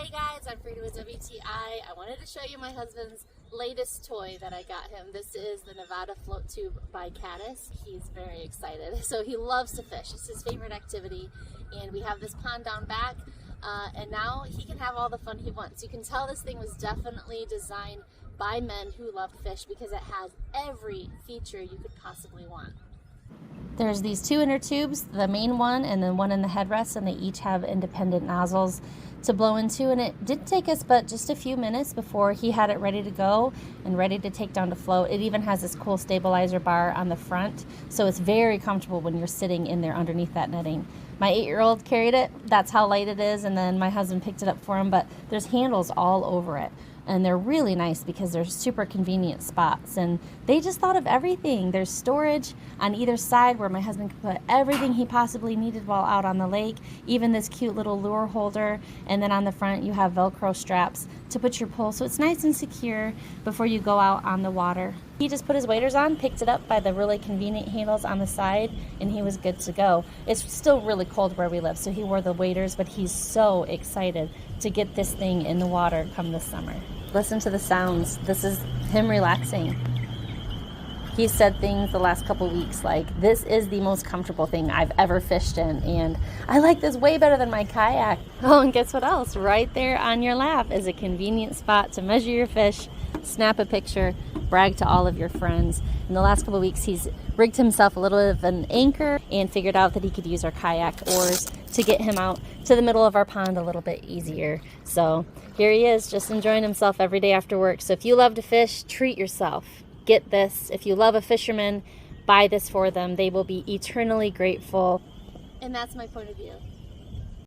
Hey guys, I'm Frida with WTI. I wanted to show you my husband's latest toy that I got him. This is the Nevada float tube by Caddis. He's very excited. So he loves to fish. It's his favorite activity. And we have this pond down back and now he can have all the fun he wants. You can tell this thing was definitely designed by men who love fish because it has every feature you could possibly want. There's these two inner tubes, the main one and then one in the headrest, and they each have independent nozzles to blow into, and it did take us but just a few minutes before he had it ready to go and ready to take down to float. It even has this cool stabilizer bar on the front, so it's very comfortable when you're sitting in there underneath that netting. My 8-year-old carried it, that's how light it is, and then my husband picked it up for him, but there's handles all over it. And they're really nice because they're super convenient spots. And they just thought of everything. There's storage on either side where my husband could put everything he possibly needed while out on the lake, even this cute little lure holder. And then on the front you have Velcro straps to put your pole, so it's nice and secure before you go out on the water. He just put his waders on, picked it up by the really convenient handles on the side, and he was good to go. It's still really cold where we live, so he wore the waders, but he's so excited to get this thing in the water come this summer. Listen to the sounds. This is him relaxing. He said things the last couple weeks like, this is the most comfortable thing I've ever fished in, and I like this way better than my kayak. Oh, and guess what else? Right there on your lap is a convenient spot to measure your fish, snap a picture, brag to all of your friends. In the last couple weeks, he's rigged himself a little bit of an anchor and figured out that he could use our kayak oars to get him out to the middle of our pond a little bit easier. So here he is, just enjoying himself every day after work. So if you love to fish, treat yourself. Get this. If you love a fisherman, buy this for them. They will be eternally grateful. And that's my point of view.